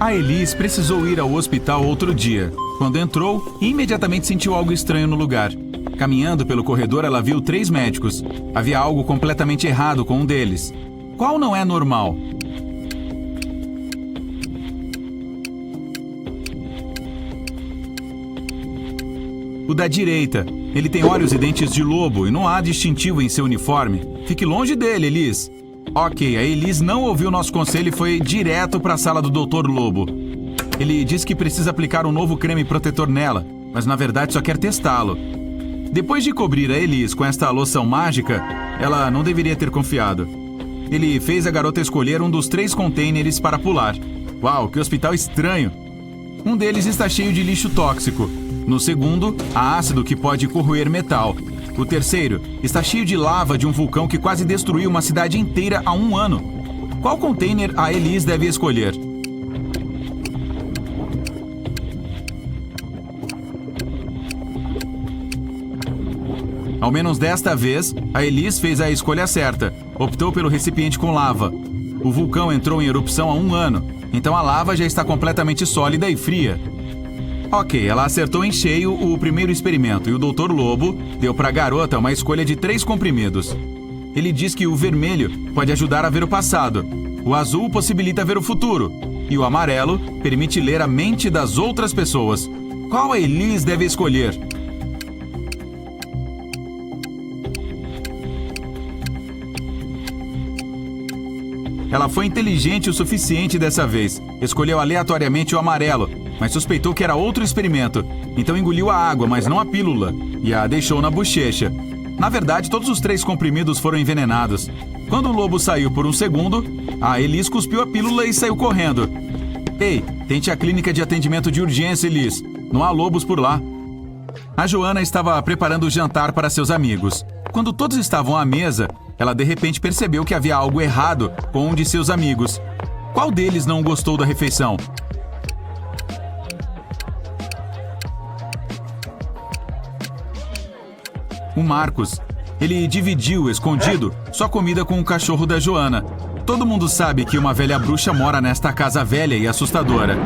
A Elis precisou ir ao hospital outro dia. Quando entrou, imediatamente sentiu algo estranho no lugar. Caminhando pelo corredor, ela viu 3 médicos. Havia algo completamente errado com um deles. Qual não é normal? O da direita. Ele tem olhos e dentes de lobo e não há distintivo em seu uniforme. Fique longe dele, Elis. Ok, a Elis não ouviu nosso conselho e foi direto para a sala do Dr. Lobo. Ele disse que precisa aplicar um novo creme protetor nela, mas na verdade só quer testá-lo. Depois de cobrir a Elis com esta loção mágica, ela não deveria ter confiado. Ele fez a garota escolher um dos 3 containers para pular. Uau, que hospital estranho! Um deles está cheio de lixo tóxico. No segundo, há ácido que pode corroer metal. O terceiro está cheio de lava de um vulcão que quase destruiu uma cidade inteira há 1 ano. Qual container a Elis deve escolher? Ao menos desta vez, a Elis fez a escolha certa. Optou pelo recipiente com lava. O vulcão entrou em erupção há 1 ano, então a lava já está completamente sólida e fria. Ok, ela acertou em cheio o primeiro experimento e o Dr. Lobo deu para a garota uma escolha de 3 comprimidos. Ele diz que o vermelho pode ajudar a ver o passado, o azul possibilita ver o futuro e o amarelo permite ler a mente das outras pessoas. Qual a Elis deve escolher? Ela foi inteligente o suficiente dessa vez. Escolheu aleatoriamente o amarelo, mas suspeitou que era outro experimento. Então engoliu a água, mas não a pílula, e a deixou na bochecha. Na verdade, todos os 3 comprimidos foram envenenados. Quando o lobo saiu por um segundo, a Elis cuspiu a pílula e saiu correndo. Ei, tente a clínica de atendimento de urgência, Elis. Não há lobos por lá. A Joana estava preparando o jantar para seus amigos. Quando todos estavam à mesa, ela de repente percebeu que havia algo errado com um de seus amigos. Qual deles não gostou da refeição? O Marcos. Ele dividiu, escondido, sua comida com o cachorro da Joana. Todo mundo sabe que uma velha bruxa mora nesta casa velha e assustadora.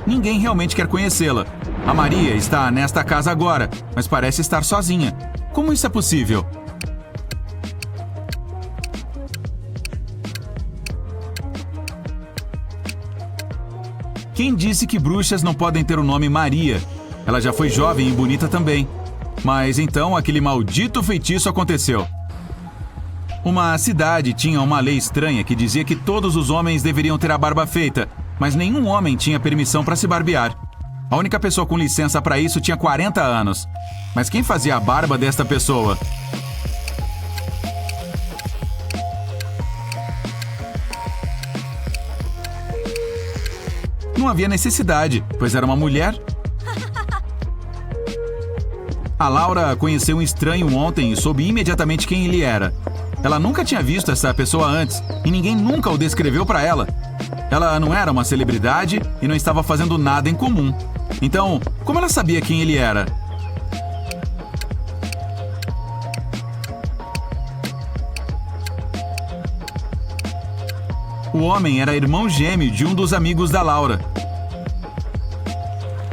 Ninguém realmente quer conhecê-la. A Maria está nesta casa agora, mas parece estar sozinha. Como isso é possível? Quem disse que bruxas não podem ter o nome Maria? Ela já foi jovem e bonita também. Mas então aquele maldito feitiço aconteceu. Uma cidade tinha uma lei estranha que dizia que todos os homens deveriam ter a barba feita, mas nenhum homem tinha permissão para se barbear. A única pessoa com licença para isso tinha 40 anos. Mas quem fazia a barba desta pessoa? Não havia necessidade, pois era uma mulher. A Laura conheceu um estranho ontem e soube imediatamente quem ele era. Ela nunca tinha visto essa pessoa antes e ninguém nunca o descreveu para ela. Ela não era uma celebridade e não estava fazendo nada em comum. Então, como ela sabia quem ele era? O homem era irmão gêmeo de um dos amigos da Laura.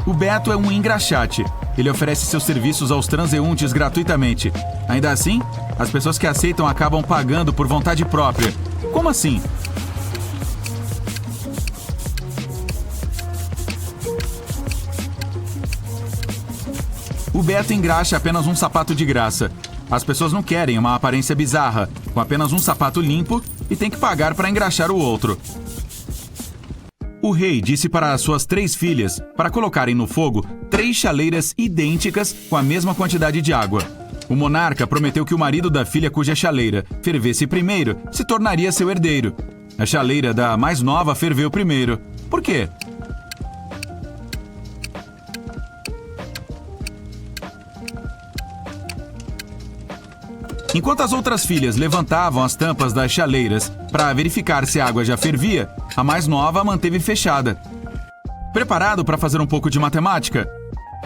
O Beto é um engraxate. Ele oferece seus serviços aos transeuntes gratuitamente. Ainda assim, as pessoas que aceitam acabam pagando por vontade própria. Como assim? O Beto engraxa apenas um sapato de graça. As pessoas não querem uma aparência bizarra, com apenas um sapato limpo e tem que pagar para engraxar o outro. O rei disse para suas 3 filhas para colocarem no fogo 3 chaleiras idênticas com a mesma quantidade de água. O monarca prometeu que o marido da filha cuja chaleira fervesse primeiro se tornaria seu herdeiro. A chaleira da mais nova ferveu primeiro. Por quê? Enquanto as outras filhas levantavam as tampas das chaleiras para verificar se a água já fervia, a mais nova a manteve fechada. Preparado para fazer um pouco de matemática?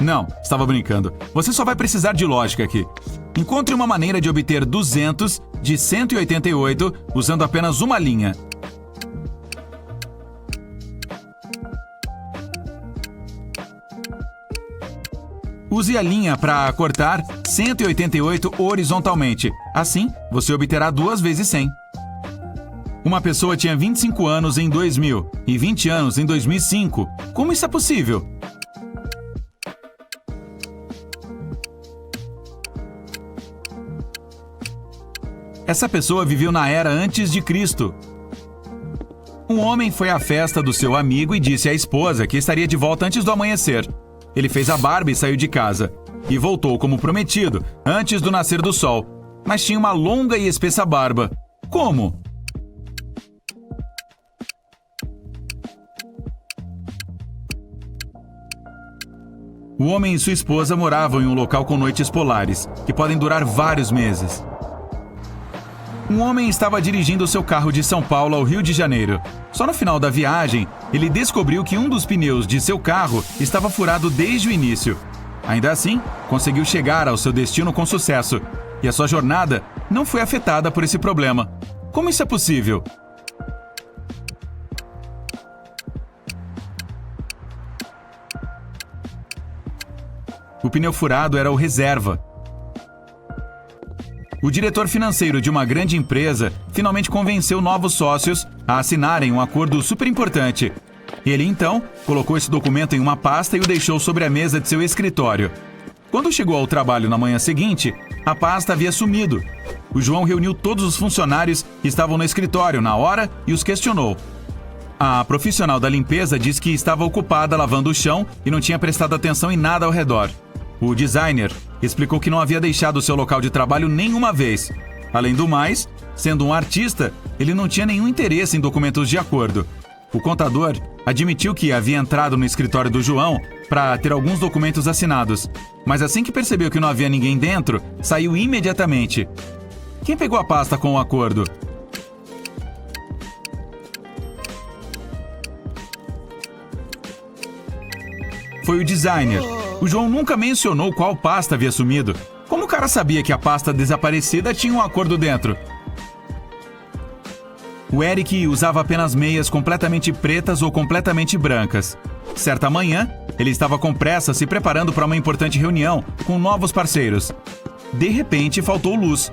Não, estava brincando. Você só vai precisar de lógica aqui. Encontre uma maneira de obter 200 de 188 usando apenas uma linha. Use a linha para cortar 188 horizontalmente. Assim, você obterá 2 vezes 100. Uma pessoa tinha 25 anos em 2000 e 20 anos em 2005. Como isso é possível? Essa pessoa viveu na era antes de Cristo. Um homem foi à festa do seu amigo e disse à esposa que estaria de volta antes do amanhecer. Ele fez a barba e saiu de casa. E voltou como prometido, antes do nascer do sol. Mas tinha uma longa e espessa barba. Como? O homem e sua esposa moravam em um local com noites polares, que podem durar vários meses. Um homem estava dirigindo seu carro de São Paulo ao Rio de Janeiro. Só no final da viagem, ele descobriu que um dos pneus de seu carro estava furado desde o início. Ainda assim, conseguiu chegar ao seu destino com sucesso. E a sua jornada não foi afetada por esse problema. Como isso é possível? O pneu furado era o reserva. O diretor financeiro de uma grande empresa finalmente convenceu novos sócios a assinarem um acordo super importante. Ele, então, colocou esse documento em uma pasta e o deixou sobre a mesa de seu escritório. Quando chegou ao trabalho na manhã seguinte, a pasta havia sumido. O João reuniu todos os funcionários que estavam no escritório na hora e os questionou. A profissional da limpeza disse que estava ocupada lavando o chão e não tinha prestado atenção em nada ao redor. O designer explicou que não havia deixado seu local de trabalho nenhuma vez. Além do mais, sendo um artista, ele não tinha nenhum interesse em documentos de acordo. O contador admitiu que havia entrado no escritório do João para ter alguns documentos assinados, mas assim que percebeu que não havia ninguém dentro, saiu imediatamente. Quem pegou a pasta com o acordo? Foi o designer. O João nunca mencionou qual pasta havia sumido. Como o cara sabia que a pasta desaparecida tinha um acordo dentro? O Eric usava apenas meias completamente pretas ou completamente brancas. Certa manhã, ele estava com pressa se preparando para uma importante reunião com novos parceiros. De repente, faltou luz.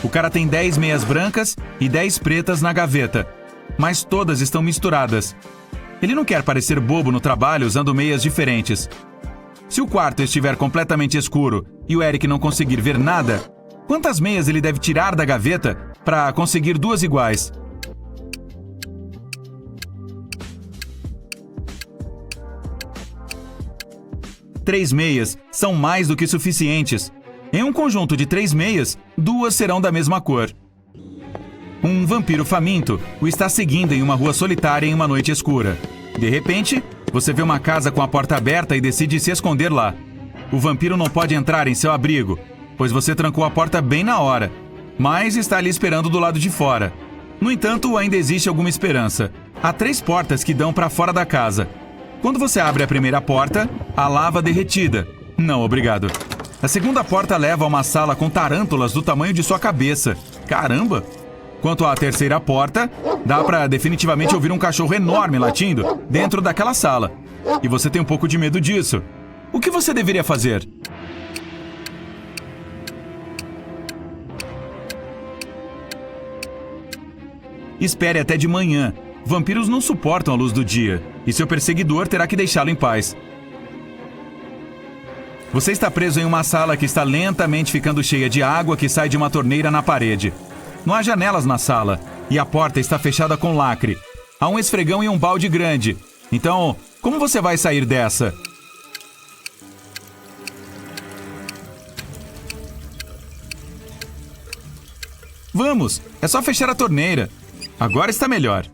O cara tem 10 meias brancas e 10 pretas na gaveta, mas todas estão misturadas. Ele não quer parecer bobo no trabalho usando meias diferentes. Se o quarto estiver completamente escuro e o Eric não conseguir ver nada, quantas meias ele deve tirar da gaveta para conseguir 2 iguais? Três meias são mais do que suficientes. Em um conjunto de 3 meias, 2 serão da mesma cor. Um vampiro faminto o está seguindo em uma rua solitária em uma noite escura. De repente, você vê uma casa com a porta aberta e decide se esconder lá. O vampiro não pode entrar em seu abrigo, pois você trancou a porta bem na hora, mas está ali esperando do lado de fora. No entanto, ainda existe alguma esperança. Há 3 portas que dão para fora da casa. Quando você abre a primeira porta, há lava derretida. Não, obrigado. A segunda porta leva a uma sala com tarântulas do tamanho de sua cabeça. Caramba! Quanto à terceira porta, dá para definitivamente ouvir um cachorro enorme latindo dentro daquela sala. E você tem um pouco de medo disso. O que você deveria fazer? Espere até de manhã. Vampiros não suportam a luz do dia, e seu perseguidor terá que deixá-lo em paz. Você está preso em uma sala que está lentamente ficando cheia de água que sai de uma torneira na parede. Não há janelas na sala, e a porta está fechada com lacre. Há um esfregão e um balde grande. Então, como você vai sair dessa? Vamos, é só fechar a torneira. Agora está melhor.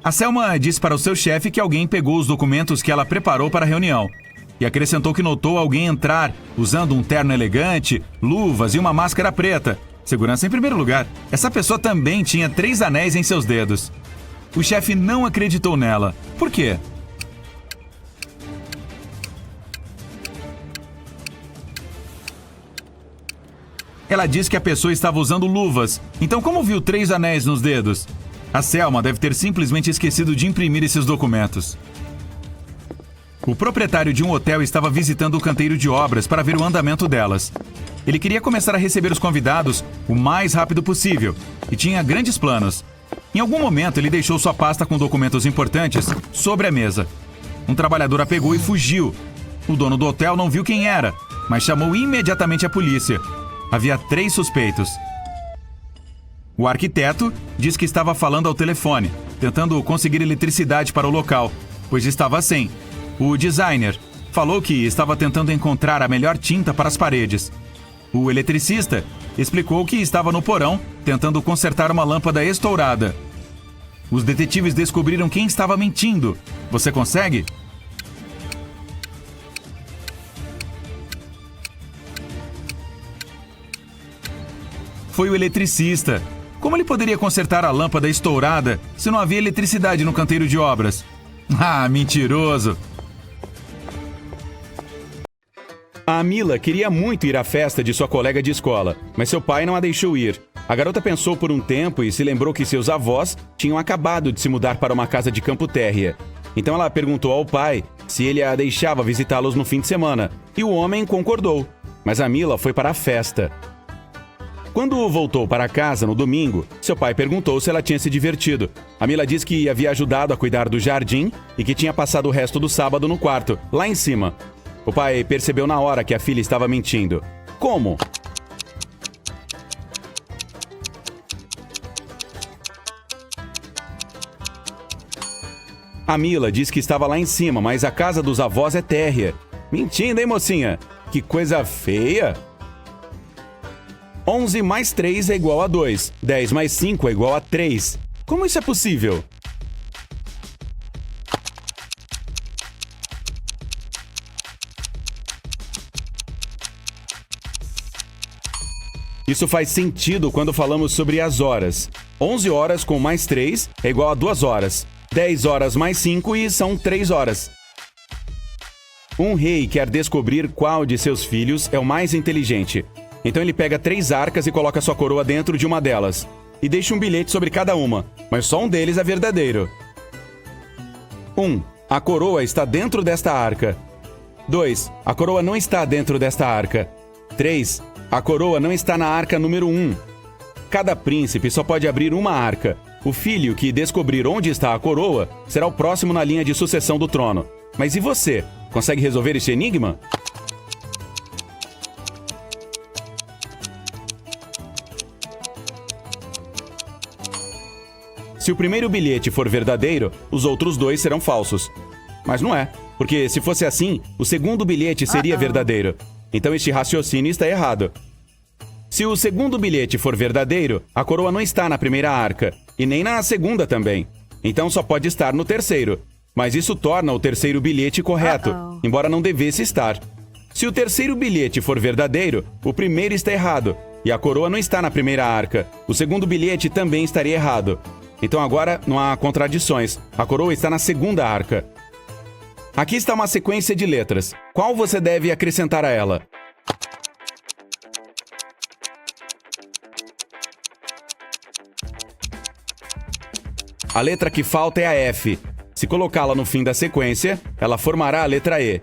A Selma disse para o seu chefe que alguém pegou os documentos que ela preparou para a reunião. E acrescentou que notou alguém entrar usando um terno elegante, luvas e uma máscara preta. Segurança em primeiro lugar. Essa pessoa também tinha 3 anéis em seus dedos. O chefe não acreditou nela. Por quê? Ela disse que a pessoa estava usando luvas. Então como viu 3 anéis nos dedos? A Selma deve ter simplesmente esquecido de imprimir esses documentos. O proprietário de um hotel estava visitando o canteiro de obras para ver o andamento delas. Ele queria começar a receber os convidados o mais rápido possível e tinha grandes planos. Em algum momento, ele deixou sua pasta com documentos importantes sobre a mesa. Um trabalhador a pegou e fugiu. O dono do hotel não viu quem era, mas chamou imediatamente a polícia. Havia 3 suspeitos. O arquiteto diz que estava falando ao telefone, tentando conseguir eletricidade para o local, pois estava sem. O designer falou que estava tentando encontrar a melhor tinta para as paredes. O eletricista explicou que estava no porão tentando consertar uma lâmpada estourada. Os detetives descobriram quem estava mentindo. Você consegue? Foi o eletricista. Como ele poderia consertar a lâmpada estourada se não havia eletricidade no canteiro de obras? Ah, mentiroso! A Mila queria muito ir à festa de sua colega de escola, mas seu pai não a deixou ir. A garota pensou por um tempo e se lembrou que seus avós tinham acabado de se mudar para uma casa de campo térrea. Então ela perguntou ao pai se ele a deixava visitá-los no fim de semana, e o homem concordou. Mas a Mila foi para a festa. Quando voltou para casa no domingo, seu pai perguntou se ela tinha se divertido. A Mila disse que havia ajudado a cuidar do jardim e que tinha passado o resto do sábado no quarto, lá em cima. O pai percebeu na hora que a filha estava mentindo. Como? A Mila diz que estava lá em cima, mas a casa dos avós é térrea. Mentindo, hein, mocinha? Que coisa feia! 11 mais 3 é igual a 2. 10 mais 5 é igual a 3. Como isso é possível? Isso faz sentido quando falamos sobre as horas. 11 horas com mais 3 é igual a 2 horas. 10 horas mais 5 e são 3 horas. Um rei quer descobrir qual de seus filhos é o mais inteligente. Então ele pega 3 arcas e coloca sua coroa dentro de uma delas. E deixa um bilhete sobre cada uma, mas só um deles é verdadeiro. 1. A coroa está dentro desta arca. 2. A coroa não está dentro desta arca. 3. A coroa não está na arca número 1. Cada príncipe só pode abrir uma arca. O filho que descobrir onde está a coroa será o próximo na linha de sucessão do trono. Mas e você? Consegue resolver este enigma? Se o primeiro bilhete for verdadeiro, os outros 2 serão falsos. Mas não é, porque se fosse assim, o segundo bilhete seria verdadeiro. Então este raciocínio está errado. Se o segundo bilhete for verdadeiro, a coroa não está na primeira arca, e nem na segunda também. Então só pode estar no terceiro. Mas isso torna o terceiro bilhete correto, embora não devesse estar. Se o terceiro bilhete for verdadeiro, o primeiro está errado, e a coroa não está na primeira arca. O segundo bilhete também estaria errado. Então agora não há contradições. A coroa está na segunda arca. Aqui está uma sequência de letras. Qual você deve acrescentar a ela? A letra que falta é a F. Se colocá-la no fim da sequência, ela formará a letra E.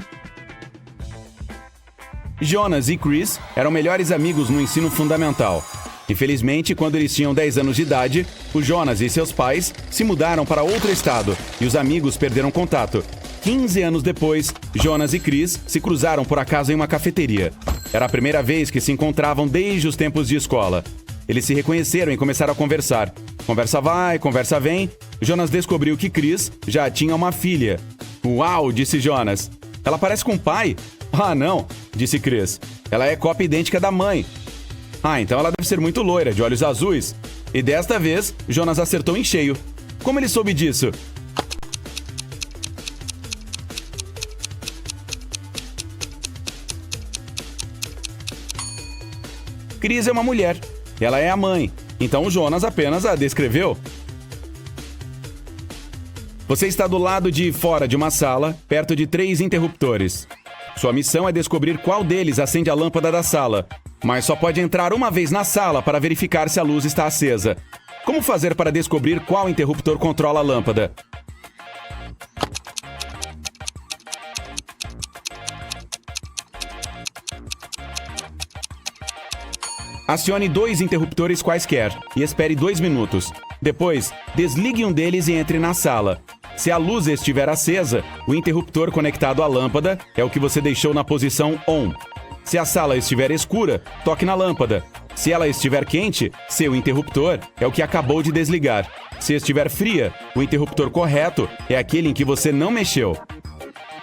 Jonas e Chris eram melhores amigos no ensino fundamental. Infelizmente, quando eles tinham 10 anos de idade, o Jonas e seus pais se mudaram para outro estado e os amigos perderam contato. 15 anos depois, Jonas e Chris se cruzaram por acaso em uma cafeteria. Era a primeira vez que se encontravam desde os tempos de escola. Eles se reconheceram e começaram a conversar. Conversa vai, conversa vem. Jonas descobriu que Chris já tinha uma filha. Uau, disse Jonas. Ela parece com o pai? Ah, não, disse Chris. Ela é cópia idêntica da mãe. Ah, então ela deve ser muito loira, de olhos azuis. E desta vez, Jonas acertou em cheio. Como ele soube disso? Chris é uma mulher. Ela é a mãe. Então o Jonas apenas a descreveu. Você está do lado de fora de uma sala, perto de 3 interruptores. Sua missão é descobrir qual deles acende a lâmpada da sala, mas só pode entrar uma vez na sala para verificar se a luz está acesa. Como fazer para descobrir qual interruptor controla a lâmpada? Acione 2 interruptores quaisquer e espere 2 minutos. Depois, desligue um deles e entre na sala. Se a luz estiver acesa, o interruptor conectado à lâmpada é o que você deixou na posição ON. Se a sala estiver escura, toque na lâmpada. Se ela estiver quente, seu interruptor é o que acabou de desligar. Se estiver fria, o interruptor correto é aquele em que você não mexeu.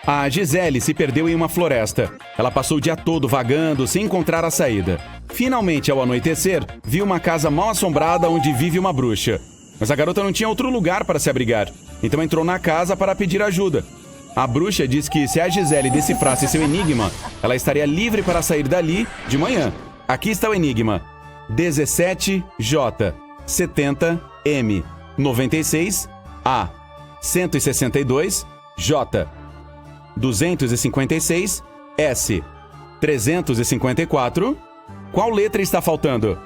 A Gisele se perdeu em uma floresta. Ela passou o dia todo vagando sem encontrar a saída. Finalmente, ao anoitecer, viu uma casa mal assombrada onde vive uma bruxa. Mas a garota não tinha outro lugar para se abrigar, então entrou na casa para pedir ajuda. A bruxa diz que se a Gisele decifrasse seu enigma, ela estaria livre para sair dali de manhã. Aqui está o enigma: 17J 70M 96A 162J 256 S 354. Qual letra está faltando?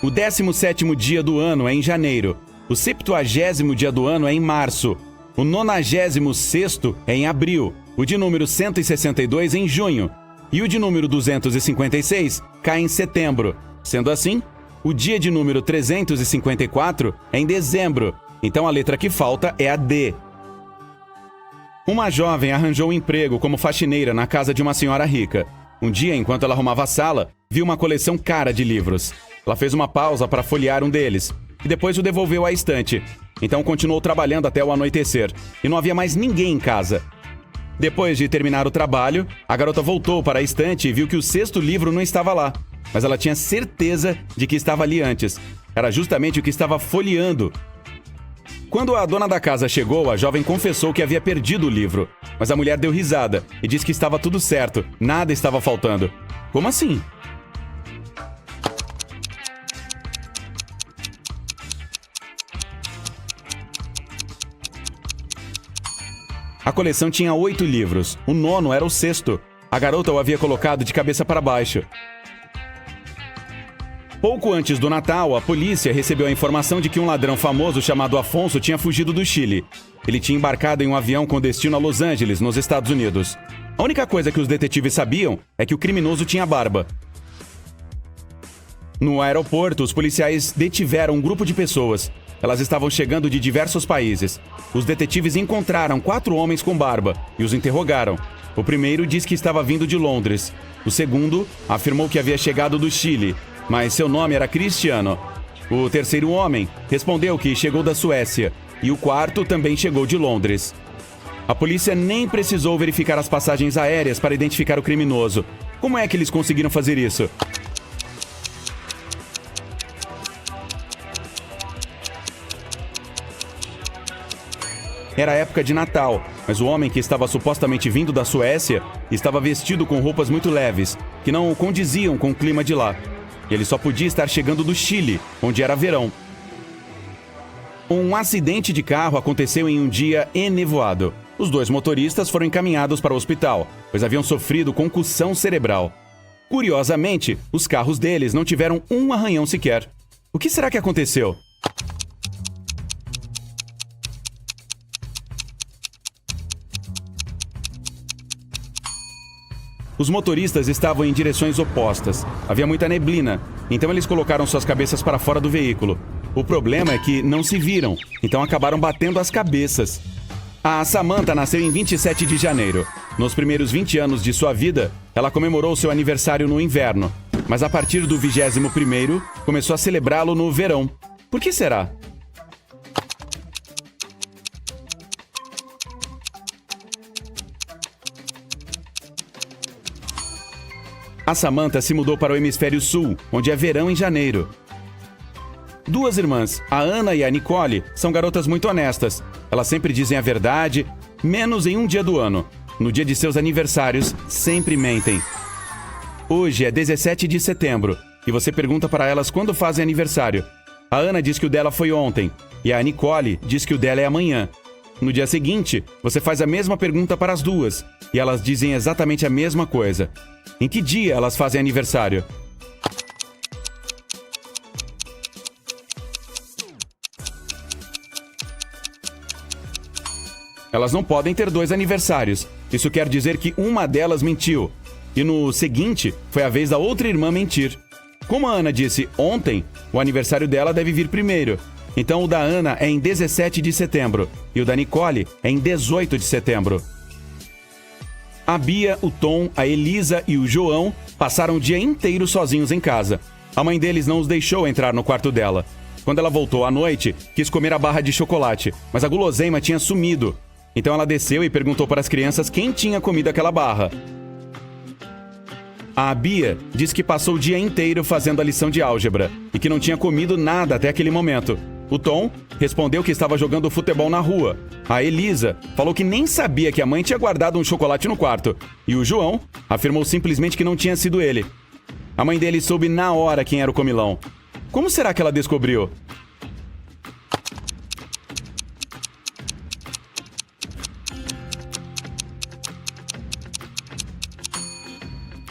O 17º dia do ano é em janeiro. O 70º dia do ano é em março. O 96º é em abril. O de número 162 em junho. E o de número 256 cai em setembro. Sendo assim, o dia de número 354 é em dezembro. Então a letra que falta é a D. Uma jovem arranjou um emprego como faxineira na casa de uma senhora rica. Um dia, enquanto ela arrumava a sala, viu uma coleção cara de livros. Ela fez uma pausa para folhear um deles e depois o devolveu à estante. Então continuou trabalhando até o anoitecer e não havia mais ninguém em casa. Depois de terminar o trabalho, a garota voltou para a estante e viu que o 6º livro não estava lá. Mas ela tinha certeza de que estava ali antes. Era justamente o que estava folheando. Quando a dona da casa chegou, a jovem confessou que havia perdido o livro. Mas a mulher deu risada e disse que estava tudo certo, nada estava faltando. Como assim? A coleção tinha 8 livros. O 9º era o 6º. A garota o havia colocado de cabeça para baixo. Pouco antes do Natal, a polícia recebeu a informação de que um ladrão famoso chamado Afonso tinha fugido do Chile. Ele tinha embarcado em um avião com destino a Los Angeles, nos Estados Unidos. A única coisa que os detetives sabiam é que o criminoso tinha barba. No aeroporto, os policiais detiveram um grupo de pessoas. Elas estavam chegando de diversos países. Os detetives encontraram 4 homens com barba e os interrogaram. O primeiro disse que estava vindo de Londres. O segundo afirmou que havia chegado do Chile, mas seu nome era Cristiano. O terceiro homem respondeu que chegou da Suécia e o quarto também chegou de Londres. A polícia nem precisou verificar as passagens aéreas para identificar o criminoso. Como é que eles conseguiram fazer isso? Era época de Natal, mas o homem que estava supostamente vindo da Suécia estava vestido com roupas muito leves, que não condiziam com o clima de lá. E ele só podia estar chegando do Chile, onde era verão. Um acidente de carro aconteceu em um dia enevoado. Os 2 motoristas foram encaminhados para o hospital, pois haviam sofrido concussão cerebral. Curiosamente, os carros deles não tiveram um arranhão sequer. O que será que aconteceu? Os motoristas estavam em direções opostas. Havia muita neblina, então eles colocaram suas cabeças para fora do veículo. O problema é que não se viram, então acabaram batendo as cabeças. A Samantha nasceu em 27 de janeiro. Nos primeiros 20 anos de sua vida, ela comemorou seu aniversário no inverno. Mas a partir do 21º, começou a celebrá-lo no verão. Por que será? A Samantha se mudou para o hemisfério sul, onde é verão em janeiro. 2 irmãs, a Ana e a Nicole, são garotas muito honestas. Elas sempre dizem a verdade, menos em um dia do ano. No dia de seus aniversários, sempre mentem. Hoje é 17 de setembro, e você pergunta para elas quando fazem aniversário. A Ana diz que o dela foi ontem, e a Nicole diz que o dela é amanhã. No dia seguinte, você faz a mesma pergunta para as duas, e elas dizem exatamente a mesma coisa. Em que dia elas fazem aniversário? Elas não podem ter 2 aniversários. Isso quer dizer que uma delas mentiu. E no seguinte, foi a vez da outra irmã mentir. Como a Ana disse ontem, o aniversário dela deve vir primeiro. Então o da Ana é em 17 de setembro e o da Nicole é em 18 de setembro. A Bia, o Tom, a Elisa e o João passaram o dia inteiro sozinhos em casa. A mãe deles não os deixou entrar no quarto dela. Quando ela voltou à noite, quis comer a barra de chocolate, mas a guloseima tinha sumido. Então ela desceu e perguntou para as crianças quem tinha comido aquela barra. A Bia disse que passou o dia inteiro fazendo a lição de álgebra e que não tinha comido nada até aquele momento. O Tom respondeu que estava jogando futebol na rua. A Elisa falou que nem sabia que a mãe tinha guardado um chocolate no quarto. E o João afirmou simplesmente que não tinha sido ele. A mãe dele soube na hora quem era o comilão. Como será que ela descobriu?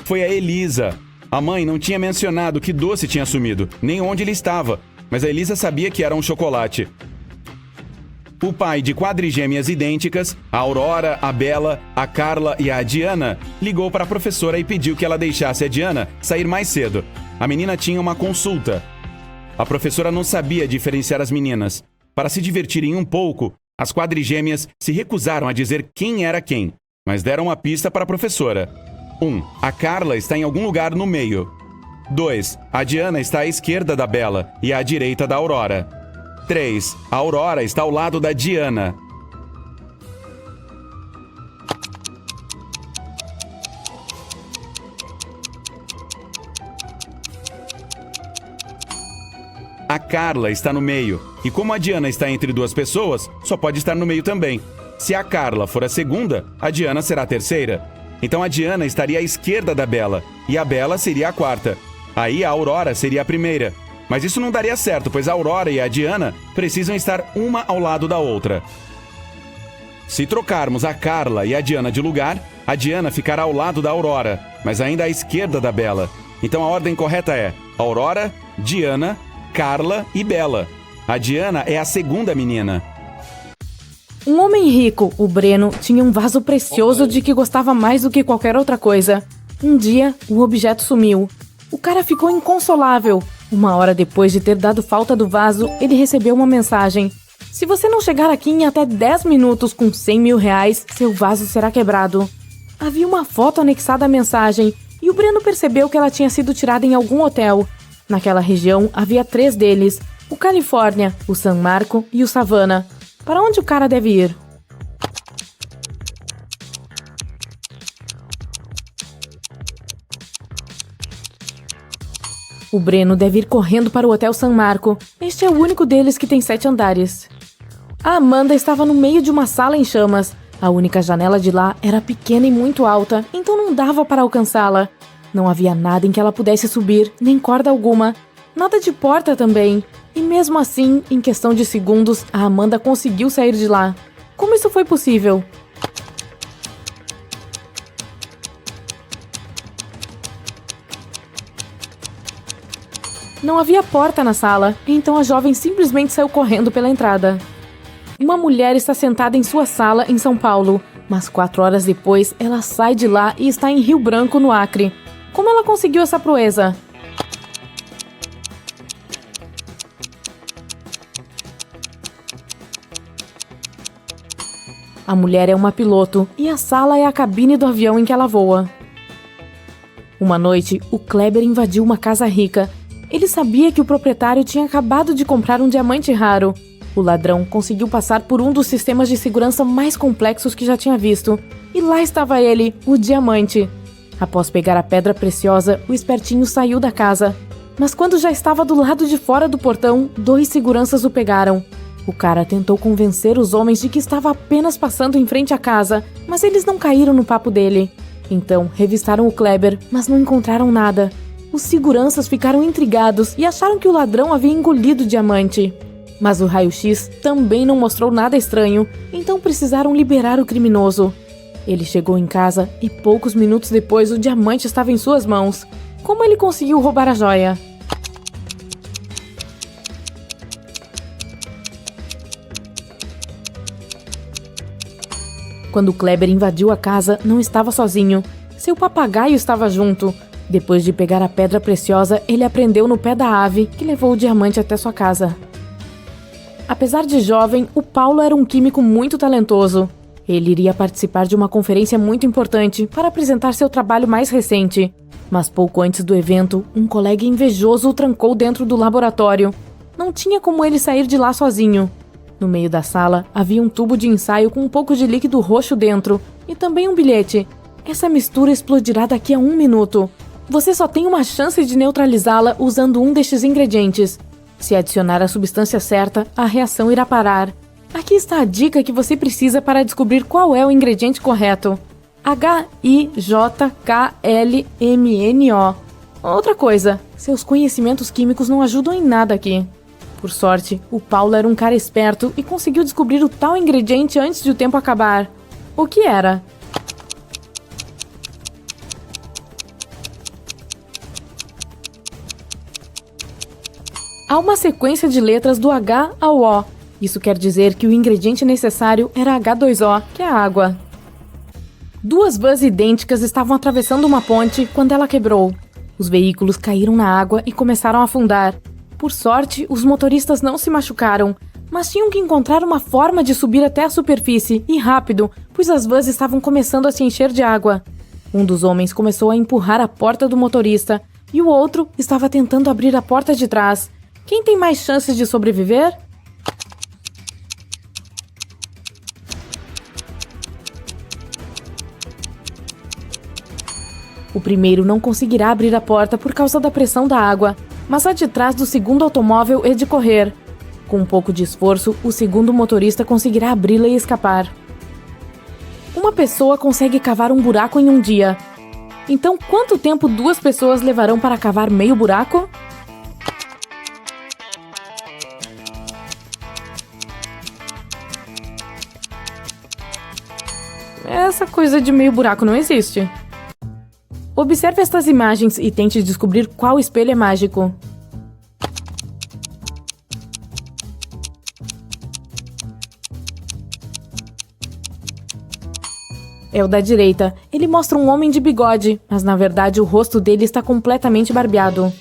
Foi a Elisa. A mãe não tinha mencionado que doce tinha sumido, nem onde ele estava, mas a Elisa sabia que era um chocolate. O pai de quadrigêmeas idênticas, a Aurora, a Bela, a Carla e a Diana, ligou para a professora e pediu que ela deixasse a Diana sair mais cedo. A menina tinha uma consulta. A professora não sabia diferenciar as meninas. Para se divertirem um pouco, as quadrigêmeas se recusaram a dizer quem era quem, mas deram uma pista para a professora. 1. A Carla está em algum lugar no meio. 2. A Diana está à esquerda da Bela e à direita da Aurora. 3. A Aurora está ao lado da Diana. A Carla está no meio, e como a Diana está entre 2 pessoas, só pode estar no meio também. Se a Carla for a segunda, a Diana será a terceira. Então a Diana estaria à esquerda da Bela, e a Bela seria a quarta. Aí a Aurora seria a primeira. Mas isso não daria certo, pois a Aurora e a Diana precisam estar uma ao lado da outra. Se trocarmos a Carla e a Diana de lugar, a Diana ficará ao lado da Aurora, mas ainda à esquerda da Bela. Então a ordem correta é Aurora, Diana, Carla e Bela. A Diana é a segunda menina. Um homem rico, o Breno, tinha um vaso precioso de que gostava mais do que qualquer outra coisa. Um dia, o objeto sumiu. O cara ficou inconsolável. 1 hora depois de ter dado falta do vaso, ele recebeu uma mensagem. Se você não chegar aqui em até 10 minutos com 100 mil reais, seu vaso será quebrado. Havia uma foto anexada à mensagem e o Breno percebeu que ela tinha sido tirada em algum hotel. Naquela região, havia 3 deles, o Califórnia, o San Marco e o Savannah. Para onde o cara deve ir? O Breno deve ir correndo para o Hotel San Marco. Este é o único deles que tem 7 andares. A Amanda estava no meio de uma sala em chamas. A única janela de lá era pequena e muito alta, então não dava para alcançá-la. Não havia nada em que ela pudesse subir, nem corda alguma. Nada de porta também. E mesmo assim, em questão de segundos, a Amanda conseguiu sair de lá. Como isso foi possível? Não havia porta na sala, então a jovem simplesmente saiu correndo pela entrada. Uma mulher está sentada em sua sala em São Paulo, mas 4 horas depois ela sai de lá e está em Rio Branco, no Acre. Como ela conseguiu essa proeza? A mulher é uma piloto e a sala é a cabine do avião em que ela voa. Uma noite, o Kleber invadiu uma casa rica. Ele sabia que o proprietário tinha acabado de comprar um diamante raro. O ladrão conseguiu passar por um dos sistemas de segurança mais complexos que já tinha visto. E lá estava ele, o diamante. Após pegar a pedra preciosa, o espertinho saiu da casa. Mas quando já estava do lado de fora do portão, 2 seguranças o pegaram. O cara tentou convencer os homens de que estava apenas passando em frente à casa, mas eles não caíram no papo dele. Então, revistaram o Kleber, mas não encontraram nada. Os seguranças ficaram intrigados e acharam que o ladrão havia engolido o diamante. Mas o raio-x também não mostrou nada estranho, então precisaram liberar o criminoso. Ele chegou em casa e poucos minutos depois o diamante estava em suas mãos. Como ele conseguiu roubar a joia? Quando Kleber invadiu a casa, não estava sozinho. Seu papagaio estava junto. Depois de pegar a pedra preciosa, ele a prendeu no pé da ave, que levou o diamante até sua casa. Apesar de jovem, o Paulo era um químico muito talentoso. Ele iria participar de uma conferência muito importante para apresentar seu trabalho mais recente. Mas pouco antes do evento, um colega invejoso o trancou dentro do laboratório. Não tinha como ele sair de lá sozinho. No meio da sala, havia um tubo de ensaio com um pouco de líquido roxo dentro e também um bilhete. Essa mistura explodirá daqui a 1 minuto. Você só tem uma chance de neutralizá-la usando um destes ingredientes. Se adicionar a substância certa, a reação irá parar. Aqui está a dica que você precisa para descobrir qual é o ingrediente correto. HIJKLMNO. Outra coisa, seus conhecimentos químicos não ajudam em nada aqui. Por sorte, o Paulo era um cara esperto e conseguiu descobrir o tal ingrediente antes de o tempo acabar. O que era? Há uma sequência de letras do H ao O. Isso quer dizer que o ingrediente necessário era H2O, que é a água. 2 vans idênticas estavam atravessando uma ponte quando ela quebrou. Os veículos caíram na água e começaram a afundar. Por sorte, os motoristas não se machucaram, mas tinham que encontrar uma forma de subir até a superfície, e rápido, pois as vans estavam começando a se encher de água. Um dos homens começou a empurrar a porta do motorista, e o outro estava tentando abrir a porta de trás. Quem tem mais chances de sobreviver? O primeiro não conseguirá abrir a porta por causa da pressão da água, mas a de trás do segundo automóvel é de correr. Com um pouco de esforço, o segundo motorista conseguirá abri-la e escapar. Uma pessoa consegue cavar um buraco em um dia. Então, quanto tempo 2 pessoas levarão para cavar meio buraco? Essa coisa de meio buraco não existe. Observe estas imagens e tente descobrir qual espelho é mágico. É o da direita. Ele mostra um homem de bigode, mas na verdade o rosto dele está completamente barbeado.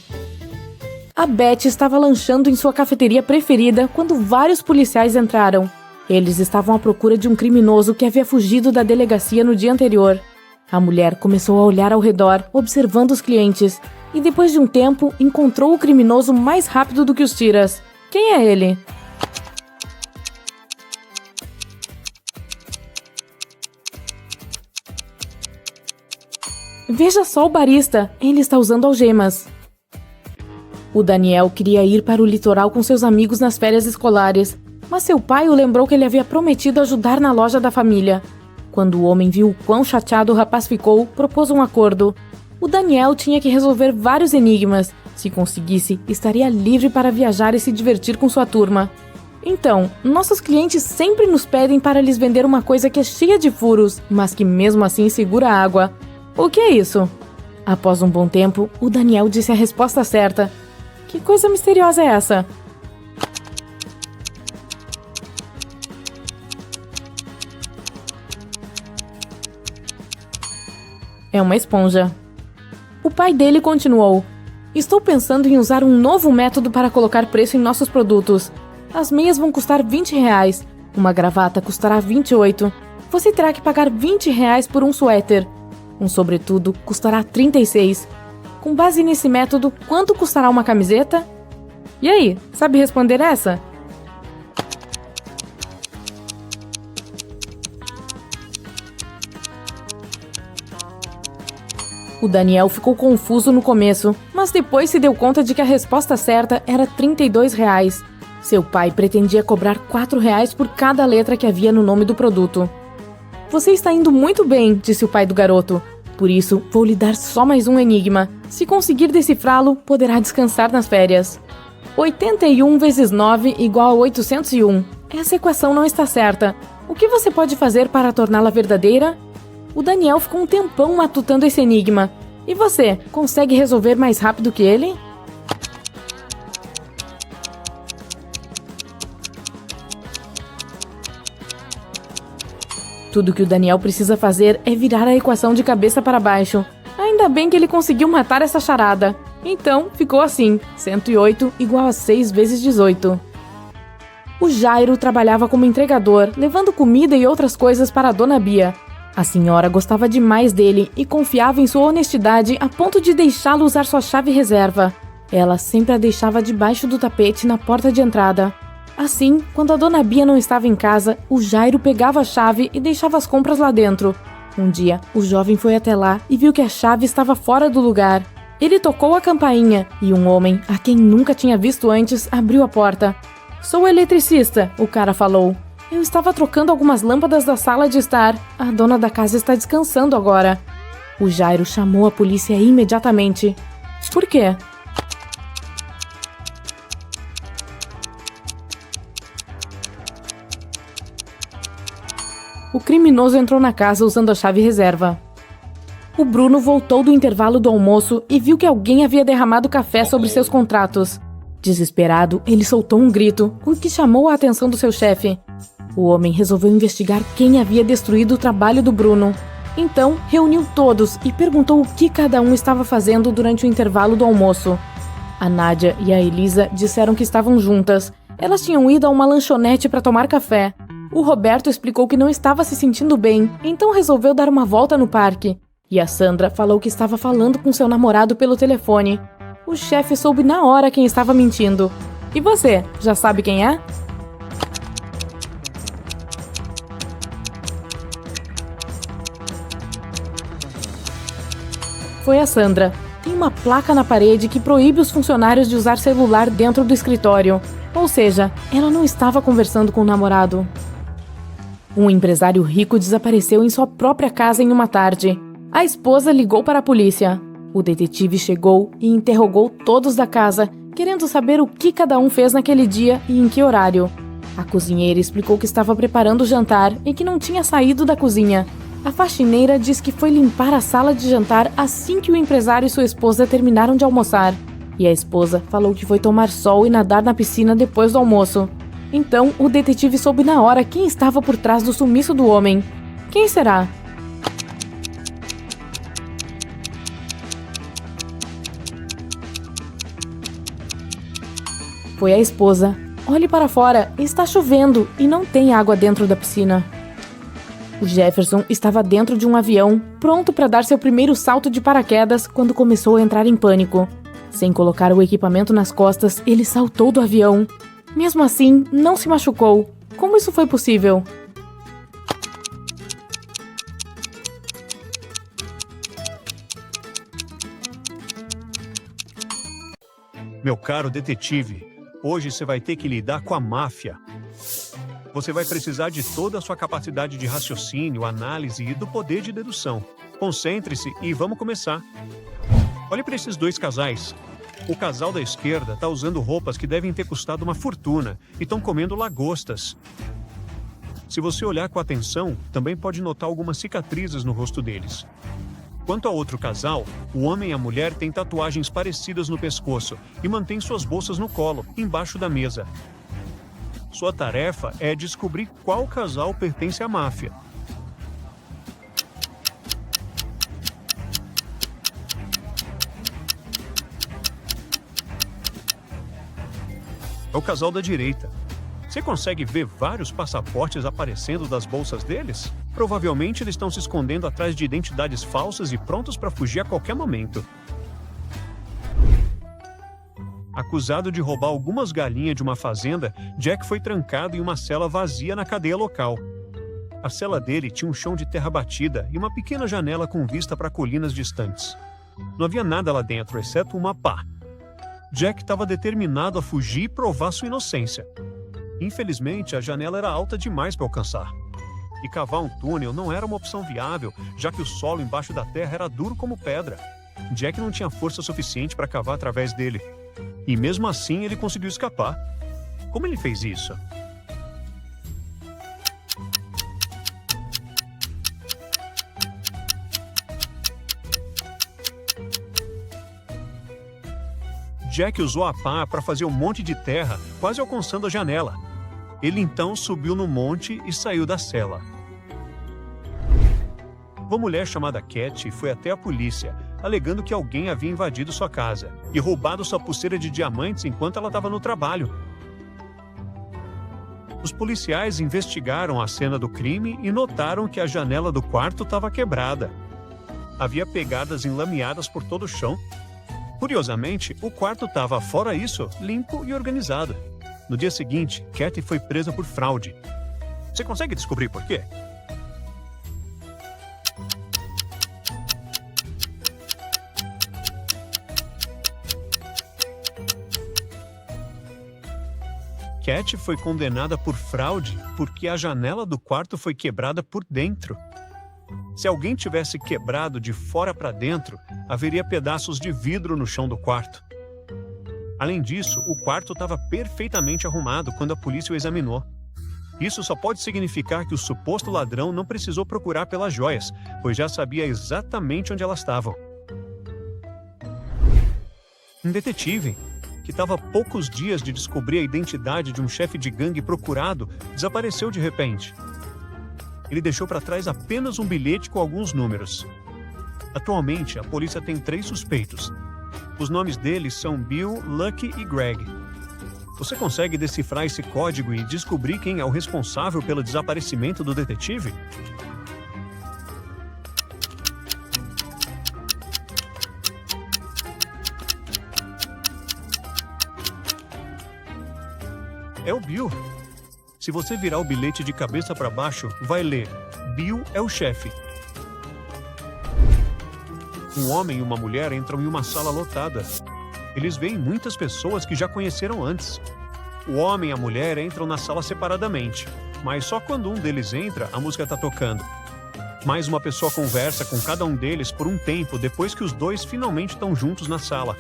A Beth estava lanchando em sua cafeteria preferida quando vários policiais entraram. Eles estavam à procura de um criminoso que havia fugido da delegacia no dia anterior. A mulher começou a olhar ao redor, observando os clientes, e depois de um tempo, encontrou o criminoso mais rápido do que os tiras. Quem é ele? Veja só o barista, ele está usando algemas. O Daniel queria ir para o litoral com seus amigos nas férias escolares, mas seu pai o lembrou que ele havia prometido ajudar na loja da família. Quando o homem viu o quão chateado o rapaz ficou, propôs um acordo. O Daniel tinha que resolver vários enigmas. Se conseguisse, estaria livre para viajar e se divertir com sua turma. Então, nossos clientes sempre nos pedem para lhes vender uma coisa que é cheia de furos, mas que mesmo assim segura a água. O que é isso? Após um bom tempo, o Daniel disse a resposta certa. Que coisa misteriosa é essa? É uma esponja. O pai dele continuou. Estou pensando em usar um novo método para colocar preço em nossos produtos. As meias vão custar R$20. Uma gravata custará 28. Você terá que pagar R$20 por um suéter. Um sobretudo custará 36. Com base nesse método, quanto custará uma camiseta? E aí, sabe responder essa? O Daniel ficou confuso no começo, mas depois se deu conta de que a resposta certa era R$32. Seu pai pretendia cobrar R$4 por cada letra que havia no nome do produto. Você está indo muito bem, disse o pai do garoto. Por isso, vou lhe dar só mais um enigma. Se conseguir decifrá-lo, poderá descansar nas férias. 81 vezes 9 igual a 801. Essa equação não está certa. O que você pode fazer para torná-la verdadeira? O Daniel ficou um tempão matutando esse enigma. E você, consegue resolver mais rápido que ele? Tudo que o Daniel precisa fazer é virar a equação de cabeça para baixo. Ainda bem que ele conseguiu matar essa charada. Então, ficou assim, 108 igual a 6 vezes 18. O Jairo trabalhava como entregador, levando comida e outras coisas para a Dona Bia. A senhora gostava demais dele e confiava em sua honestidade a ponto de deixá-lo usar sua chave reserva. Ela sempre a deixava debaixo do tapete na porta de entrada. Assim, quando a Dona Bia não estava em casa, o Jairo pegava a chave e deixava as compras lá dentro. Um dia, o jovem foi até lá e viu que a chave estava fora do lugar. Ele tocou a campainha e um homem, a quem nunca tinha visto antes, abriu a porta. "Sou eletricista", o cara falou. "Eu estava trocando algumas lâmpadas da sala de estar. A dona da casa está descansando agora." O Jairo chamou a polícia imediatamente. "Por quê?" O criminoso entrou na casa usando a chave reserva. O Bruno voltou do intervalo do almoço e viu que alguém havia derramado café sobre seus contratos. Desesperado, ele soltou um grito, o que chamou a atenção do seu chefe. O homem resolveu investigar quem havia destruído o trabalho do Bruno. Então, reuniu todos e perguntou o que cada um estava fazendo durante o intervalo do almoço. A Nádia e a Elisa disseram que estavam juntas. Elas tinham ido a uma lanchonete para tomar café. O Roberto explicou que não estava se sentindo bem, então resolveu dar uma volta no parque. E a Sandra falou que estava falando com seu namorado pelo telefone. O chefe soube na hora quem estava mentindo. E você, já sabe quem é? Foi a Sandra. Tem uma placa na parede que proíbe os funcionários de usar celular dentro do escritório. Ou seja, ela não estava conversando com o namorado. Um empresário rico desapareceu em sua própria casa em uma tarde. A esposa ligou para a polícia. O detetive chegou e interrogou todos da casa, querendo saber o que cada um fez naquele dia e em que horário. A cozinheira explicou que estava preparando o jantar e que não tinha saído da cozinha. A faxineira disse que foi limpar a sala de jantar assim que o empresário e sua esposa terminaram de almoçar. E a esposa falou que foi tomar sol e nadar na piscina depois do almoço. Então, o detetive soube na hora quem estava por trás do sumiço do homem. Quem será? Foi a esposa. Olhe para fora, está chovendo e não tem água dentro da piscina. O Jefferson estava dentro de um avião, pronto para dar seu primeiro salto de paraquedas quando começou a entrar em pânico. Sem colocar o equipamento nas costas, ele saltou do avião. Mesmo assim, não se machucou. Como isso foi possível? Meu caro detetive, hoje você vai ter que lidar com a máfia. Você vai precisar de toda a sua capacidade de raciocínio, análise e do poder de dedução. Concentre-se e vamos começar. Olhe para esses dois casais. O casal da esquerda está usando roupas que devem ter custado uma fortuna e estão comendo lagostas. Se você olhar com atenção, também pode notar algumas cicatrizes no rosto deles. Quanto ao outro casal, o homem e a mulher têm tatuagens parecidas no pescoço e mantêm suas bolsas no colo, embaixo da mesa. Sua tarefa é descobrir qual casal pertence à máfia. É o casal da direita. Você consegue ver vários passaportes aparecendo das bolsas deles? Provavelmente eles estão se escondendo atrás de identidades falsas e prontos para fugir a qualquer momento. Acusado de roubar algumas galinhas de uma fazenda, Jack foi trancado em uma cela vazia na cadeia local. A cela dele tinha um chão de terra batida e uma pequena janela com vista para colinas distantes. Não havia nada lá dentro, exceto uma pá. Jack estava determinado a fugir e provar sua inocência. Infelizmente, a janela era alta demais para alcançar. E cavar um túnel não era uma opção viável, já que o solo embaixo da terra era duro como pedra. Jack não tinha força suficiente para cavar através dele. E mesmo assim, ele conseguiu escapar. Como ele fez isso? Jack usou a pá para fazer um monte de terra, quase alcançando a janela. Ele então subiu no monte e saiu da cela. Uma mulher chamada Cat foi até a polícia, alegando que alguém havia invadido sua casa e roubado sua pulseira de diamantes enquanto ela estava no trabalho. Os policiais investigaram a cena do crime e notaram que a janela do quarto estava quebrada. Havia pegadas enlameadas por todo o chão. Curiosamente, o quarto estava, fora isso, limpo e organizado. No dia seguinte, Cat foi presa por fraude. Você consegue descobrir por quê? Cat foi condenada por fraude porque a janela do quarto foi quebrada por dentro. Se alguém tivesse quebrado de fora para dentro, haveria pedaços de vidro no chão do quarto. Além disso, o quarto estava perfeitamente arrumado quando a polícia o examinou. Isso só pode significar que o suposto ladrão não precisou procurar pelas joias, pois já sabia exatamente onde elas estavam. Um detetive, que estava a poucos dias de descobrir a identidade de um chefe de gangue procurado, desapareceu de repente. Ele deixou para trás apenas um bilhete com alguns números. Atualmente, a polícia tem 3 suspeitos. Os nomes deles são Bill, Lucky e Greg. Você consegue decifrar esse código e descobrir quem é o responsável pelo desaparecimento do detetive? É o Bill. Se você virar o bilhete de cabeça para baixo, vai ler: Bill é o chefe. Um homem e uma mulher entram em uma sala lotada. Eles veem muitas pessoas que já conheceram antes. O homem e a mulher entram na sala separadamente, mas só quando um deles entra, a música está tocando. Mais uma pessoa conversa com cada um deles por um tempo depois que os dois finalmente estão juntos na sala.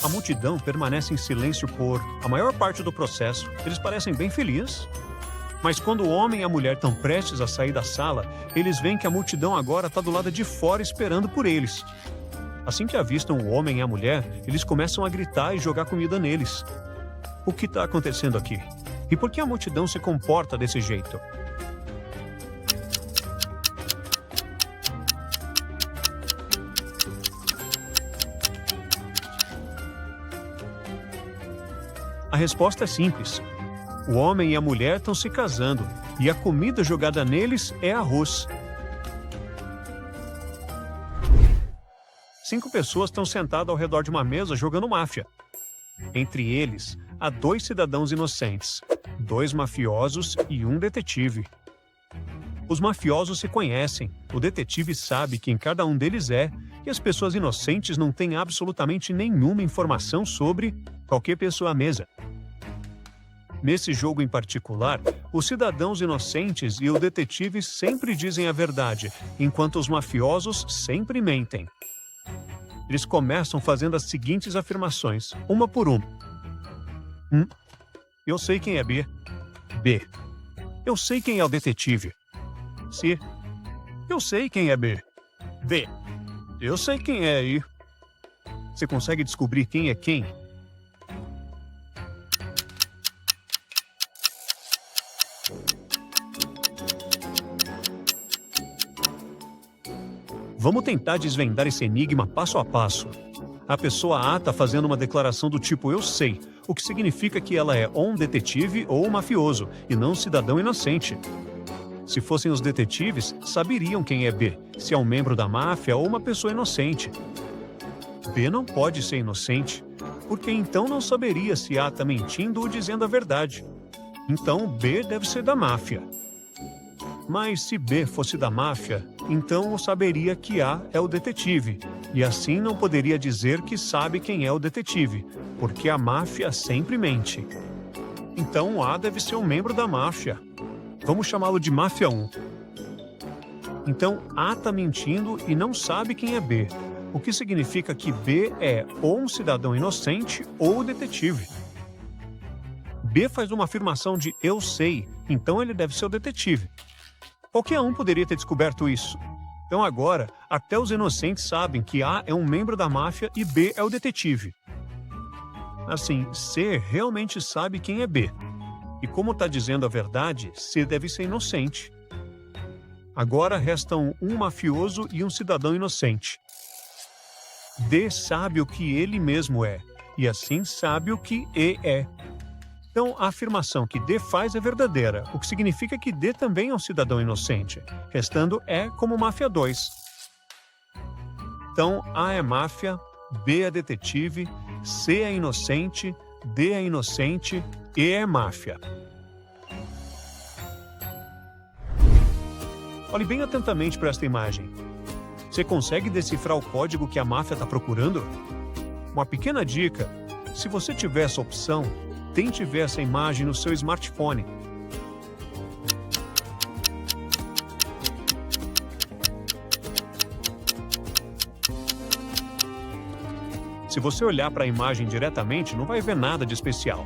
A multidão permanece em silêncio por a maior parte do processo. Eles parecem bem felizes. Mas quando o homem e a mulher estão prestes a sair da sala, eles veem que a multidão agora está do lado de fora esperando por eles. Assim que avistam o homem e a mulher, eles começam a gritar e jogar comida neles. O que está acontecendo aqui? E por que a multidão se comporta desse jeito? A resposta é simples. O homem e a mulher estão se casando e a comida jogada neles é arroz. 5 pessoas estão sentadas ao redor de uma mesa jogando máfia. Entre eles, há 2 cidadãos inocentes, 2 mafiosos e um detetive. Os mafiosos se conhecem, o detetive sabe quem cada um deles é e as pessoas inocentes não têm absolutamente nenhuma informação sobre qualquer pessoa à mesa. Nesse jogo em particular, os cidadãos inocentes e o detetive sempre dizem a verdade, enquanto os mafiosos sempre mentem. Eles começam fazendo as seguintes afirmações, uma por uma. Eu sei quem é B. B. Eu sei quem é o detetive. C. Eu sei quem é B. D. Eu sei quem é I. Você consegue descobrir quem é quem? Vamos tentar desvendar esse enigma passo a passo. A pessoa A está fazendo uma declaração do tipo eu sei, o que significa que ela é ou um detetive ou um mafioso, e não um cidadão inocente. Se fossem os detetives, saberiam quem é B, se é um membro da máfia ou uma pessoa inocente. B não pode ser inocente, porque então não saberia se A está mentindo ou dizendo a verdade. Então B deve ser da máfia. Mas se B fosse da máfia, então eu saberia que A é o detetive, e assim não poderia dizer que sabe quem é o detetive, porque a máfia sempre mente. Então A deve ser um membro da máfia. Vamos chamá-lo de Máfia 1. Então A está mentindo e não sabe quem é B, o que significa que B é ou um cidadão inocente ou o detetive. B faz uma afirmação de eu sei, então ele deve ser o detetive. Qualquer um poderia ter descoberto isso. Então agora, até os inocentes sabem que A é um membro da máfia e B é o detetive. Assim, C realmente sabe quem é B. E como está dizendo a verdade, C deve ser inocente. Agora restam um mafioso e um cidadão inocente. D sabe o que ele mesmo é, e assim sabe o que E é. Então, a afirmação que D faz é verdadeira, o que significa que D também é um cidadão inocente, restando E como máfia 2. Então, A é máfia, B é detetive, C é inocente, D é inocente, E é máfia. Olhe bem atentamente para esta imagem. Você consegue decifrar o código que a máfia está procurando? Uma pequena dica: se você tiver essa opção, tente ver essa imagem no seu smartphone. Se você olhar para a imagem diretamente, não vai ver nada de especial.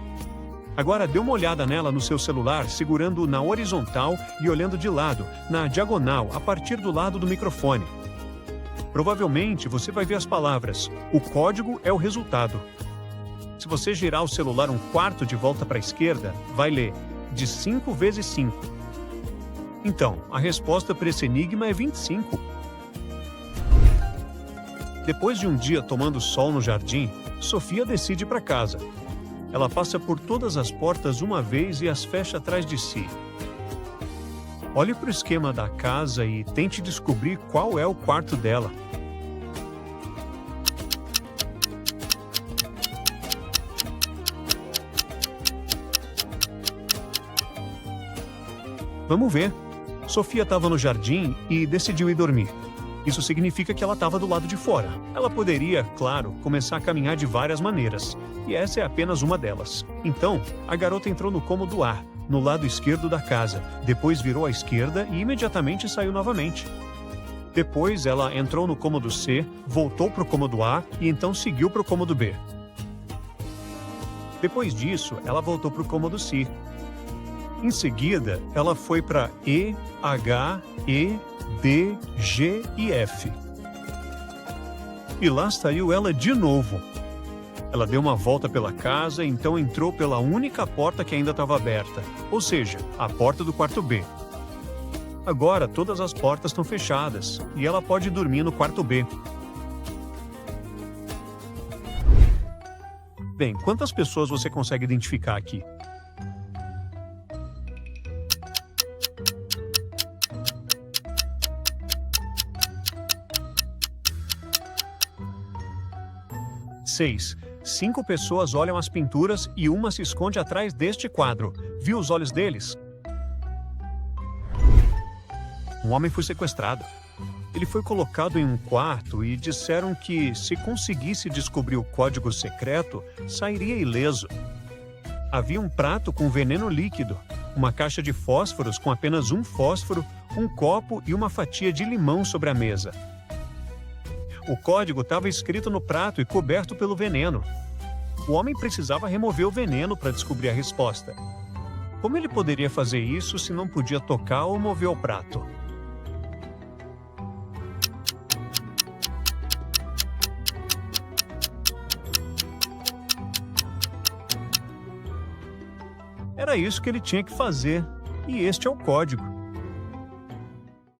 Agora dê uma olhada nela no seu celular, segurando na horizontal e olhando de lado, na diagonal, a partir do lado do microfone. Provavelmente você vai ver as palavras: o código é o resultado. Se você girar o celular um quarto de volta para a esquerda, vai ler de 5 vezes 5. Então, a resposta para esse enigma é 25. Depois de um dia tomando sol no jardim, Sofia decide ir para casa. Ela passa por todas as portas uma vez e as fecha atrás de si. Olhe para o esquema da casa e tente descobrir qual é o quarto dela. Vamos ver. Sofia estava no jardim e decidiu ir dormir. Isso significa que ela estava do lado de fora. Ela poderia, claro, começar a caminhar de várias maneiras, e essa é apenas uma delas. Então, a garota entrou no cômodo A, no lado esquerdo da casa, depois virou à esquerda e imediatamente saiu novamente. Depois, ela entrou no cômodo C, voltou para o cômodo A e então seguiu para o cômodo B. Depois disso, ela voltou para o cômodo C. Em seguida, ela foi para E, H, E, D, G e F. E lá saiu ela de novo. Ela deu uma volta pela casa e então entrou pela única porta que ainda estava aberta, ou seja, a porta do quarto B. Agora todas as portas estão fechadas e ela pode dormir no quarto B. Bem, quantas pessoas você consegue identificar aqui? Seis. 5 pessoas olham as pinturas e uma se esconde atrás deste quadro. Viu os olhos deles? Um homem foi sequestrado. Ele foi colocado em um quarto e disseram que, se conseguisse descobrir o código secreto, sairia ileso. Havia um prato com veneno líquido, uma caixa de fósforos com apenas um fósforo, um copo e uma fatia de limão sobre a mesa. O código estava escrito no prato e coberto pelo veneno. O homem precisava remover o veneno para descobrir a resposta. Como ele poderia fazer isso se não podia tocar ou mover o prato? Era isso que ele tinha que fazer, e este é o código.